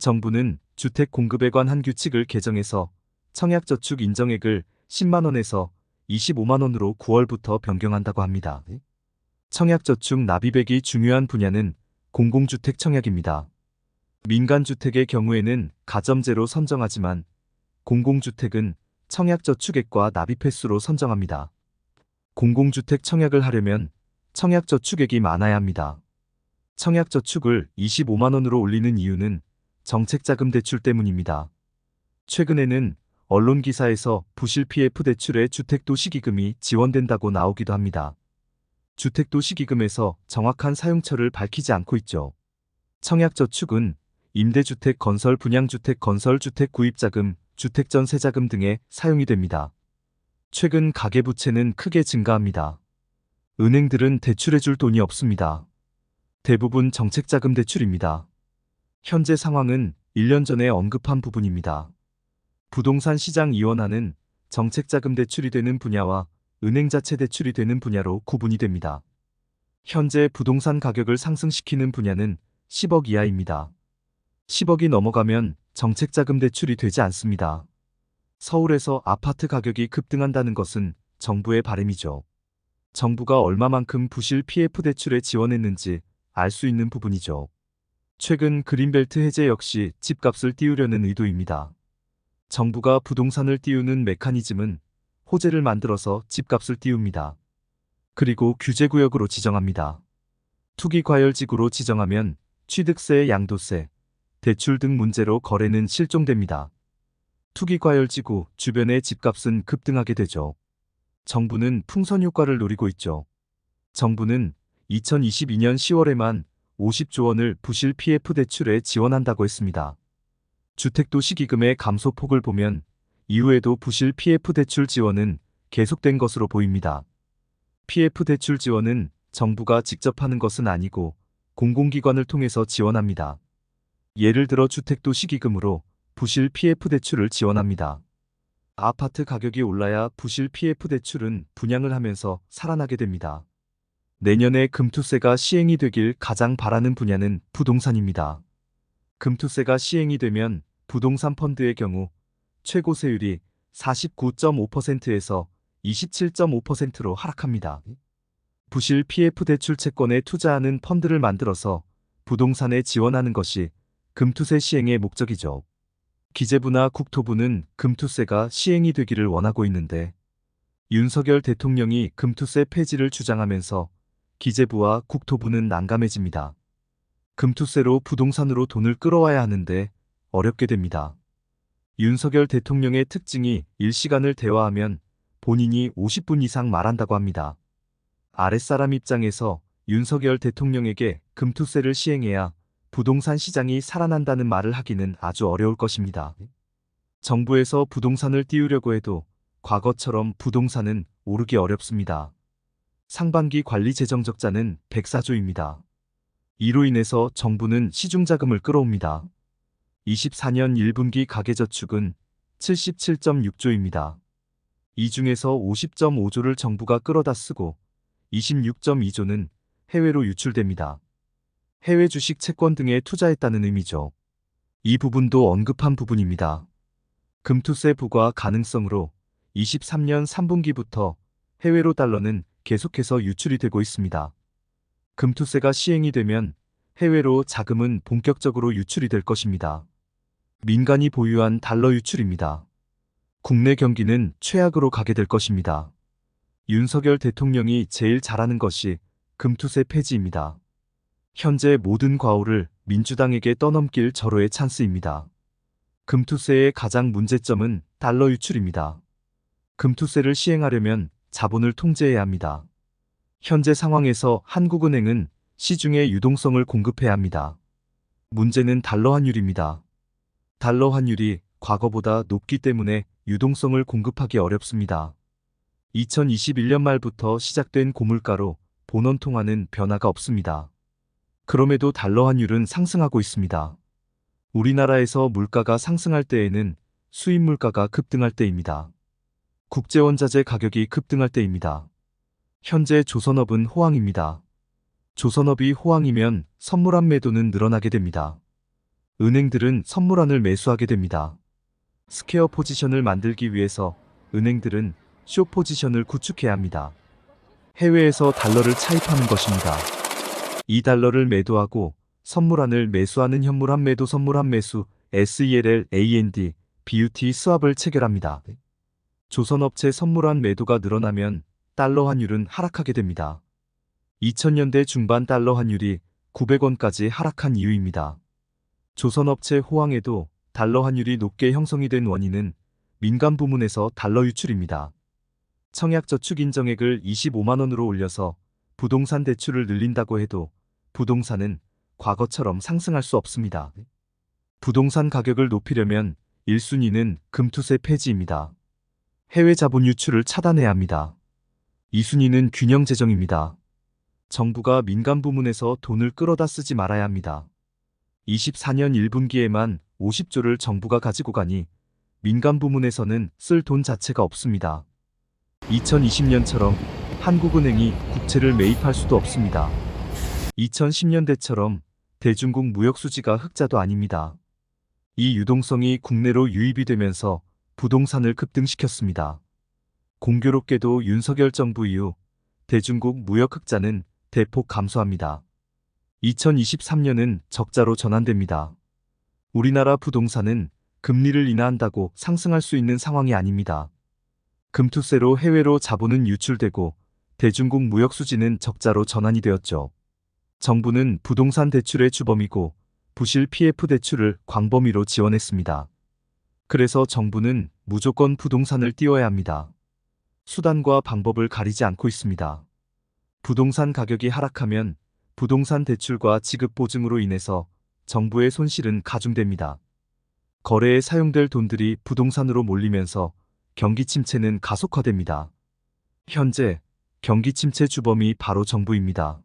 정부는 주택 공급에 관한 규칙을 개정해서 청약저축 인정액을 10만 원에서 25만 원으로 9월부터 변경한다고 합니다. 청약저축 납입액이 중요한 분야는 공공주택 청약입니다. 민간주택의 경우에는 가점제로 선정하지만 공공주택은 청약저축액과 납입횟수로 선정합니다. 공공주택 청약을 하려면 청약저축액이 많아야 합니다. 청약저축을 25만 원으로 올리는 이유는 정책자금 대출 때문입니다. 최근에는 언론 기사에서 부실 PF 대출에 주택도시기금이 지원된다고 나오기도 합니다. 주택도시기금에서 정확한 사용처를 밝히지 않고 있죠. 청약저축은 임대주택 건설, 분양주택 건설, 주택 구입자금, 주택전세자금 등에 사용이 됩니다. 최근 가계부채는 크게 증가합니다. 은행들은 대출해줄 돈이 없습니다. 대부분 정책자금 대출입니다. 현재 상황은 1년 전에 언급한 부분입니다. 부동산 시장 이원화는 정책자금 대출이 되는 분야와 은행 자체 대출이 되는 분야로 구분이 됩니다. 현재 부동산 가격을 상승시키는 분야는 10억 이하입니다. 10억이 넘어가면 정책자금 대출이 되지 않습니다. 서울에서 아파트 가격이 급등한다는 것은 정부의 바람이죠. 정부가 얼마만큼 부실 PF 대출에 지원했는지 알 수 있는 부분이죠. 최근 그린벨트 해제 역시 집값을 띄우려는 의도입니다. 정부가 부동산을 띄우는 메커니즘은 호재를 만들어서 집값을 띄웁니다. 그리고 규제구역으로 지정합니다. 투기과열지구로 지정하면 취득세, 양도세, 대출 등 문제로 거래는 실종됩니다. 투기과열지구 주변의 집값은 급등하게 되죠. 정부는 풍선 효과를 노리고 있죠. 정부는 2022년 10월에만 50조 원을 부실 PF 대출에 지원한다고 했습니다. 주택도시기금의 감소폭을 보면 이후에도 부실 PF 대출 지원은 계속된 것으로 보입니다. PF 대출 지원은 정부가 직접 하는 것은 아니고 공공기관을 통해서 지원합니다. 예를 들어 주택도시기금으로 부실 PF 대출을 지원합니다. 아파트 가격이 올라야 부실 PF 대출은 분양을 하면서 살아나게 됩니다. 내년에 금투세가 시행이 되길 가장 바라는 분야는 부동산입니다. 금투세가 시행이 되면 부동산 펀드의 경우 최고 세율이 49.5%에서 27.5%로 하락합니다. 부실 PF 대출 채권에 투자하는 펀드를 만들어서 부동산에 지원하는 것이 금투세 시행의 목적이죠. 기재부나 국토부는 금투세가 시행이 되기를 원하고 있는데 윤석열 대통령이 금투세 폐지를 주장하면서 기재부와 국토부는 난감해집니다. 금투세로 부동산으로 돈을 끌어와야 하는데 어렵게 됩니다. 윤석열 대통령의 특징이 일시간을 대화하면 본인이 50분 이상 말한다고 합니다. 아랫사람 입장에서 윤석열 대통령에게 금투세를 시행해야 부동산 시장이 살아난다는 말을 하기는 아주 어려울 것입니다. 정부에서 부동산을 띄우려고 해도 과거처럼 부동산은 오르기 어렵습니다. 상반기 관리 재정 적자는 104조입니다. 이로 인해서 정부는 시중자금을 끌어옵니다. 24년 1분기 가계저축은 77.6조입니다. 이 중에서 50.5조를 정부가 끌어다 쓰고 26.2조는 해외로 유출됩니다. 해외 주식 채권 등에 투자했다는 의미죠. 이 부분도 언급한 부분입니다. 금투세 부과 가능성으로 23년 3분기부터 해외로 달러는 계속해서 유출이 되고 있습니다. 금투세가 시행이 되면 해외로 자금은 본격적으로 유출이 될 것입니다. 민간이 보유한 달러 유출입니다. 국내 경기는 최악으로 가게 될 것입니다. 윤석열 대통령이 제일 잘하는 것이 금투세 폐지입니다. 현재 모든 과오를 민주당에게 떠넘길 절호의 찬스입니다. 금투세의 가장 문제점은 달러 유출입니다. 금투세를 시행하려면 자본을 통제해야 합니다. 현재 상황에서 한국은행은 시중에 유동성을 공급해야 합니다. 문제는 달러 환율입니다. 달러 환율이 과거보다 높기 때문에 유동성을 공급하기 어렵습니다. 2021년 말부터 시작된 고물가로 본원 통화는 변화가 없습니다. 그럼에도 달러 환율은 상승하고 있습니다. 우리나라에서 물가가 상승할 때에는 수입 물가가 급등할 때입니다. 국제원자재 가격이 급등할 때입니다. 현재 조선업은 호황입니다. 조선업이 호황이면 선물한 매도는 늘어나게 됩니다. 은행들은 선물안을 매수하게 됩니다. 스퀘어 포지션을 만들기 위해서 은행들은 숏 포지션을 구축해야 합니다. 해외에서 달러를 차입하는 것입니다. 이 달러를 매도하고 선물안을 매수하는 현물한 매도 선물한 매수 SELL AND BUT 스왑을 체결합니다. 조선업체 선물안 매도가 늘어나면 달러 환율은 하락하게 됩니다. 2000년대 중반 달러 환율이 900원까지 하락한 이유입니다. 조선업체 호황에도 달러 환율이 높게 형성이 된 원인은 민간 부문에서 달러 유출입니다. 청약저축 인정액을 25만 원으로 올려서 부동산 대출을 늘린다고 해도 부동산은 과거처럼 상승할 수 없습니다. 부동산 가격을 높이려면 1순위는 금투세 폐지입니다. 해외 자본 유출을 차단해야 합니다. 2순위는 균형 재정입니다. 정부가 민간 부문에서 돈을 끌어다 쓰지 말아야 합니다. 24년 1분기에만 50조를 정부가 가지고 가니 민간 부문에서는 쓸 돈 자체가 없습니다. 2020년처럼 한국은행이 국채를 매입할 수도 없습니다. 2010년대처럼 대중국 무역 수지가 흑자도 아닙니다. 이 유동성이 국내로 유입이 되면서 부동산을 급등시켰습니다. 공교롭게도 윤석열 정부 이후 대중국 무역 흑자는 대폭 감소합니다. 2023년은 적자로 전환됩니다. 우리나라 부동산은 금리를 인하한다고 상승할 수 있는 상황이 아닙니다. 금투세로 해외로 자본은 유출되고 대중국 무역 수지는 적자로 전환이 되었죠. 정부는 부동산 대출의 주범이고 부실 PF 대출을 광범위로 지원했습니다. 그래서 정부는 무조건 부동산을 띄워야 합니다. 수단과 방법을 가리지 않고 있습니다. 부동산 가격이 하락하면 부동산 대출과 지급 보증으로 인해서 정부의 손실은 가중됩니다. 거래에 사용될 돈들이 부동산으로 몰리면서 경기 침체는 가속화됩니다. 현재 경기 침체 주범이 바로 정부입니다.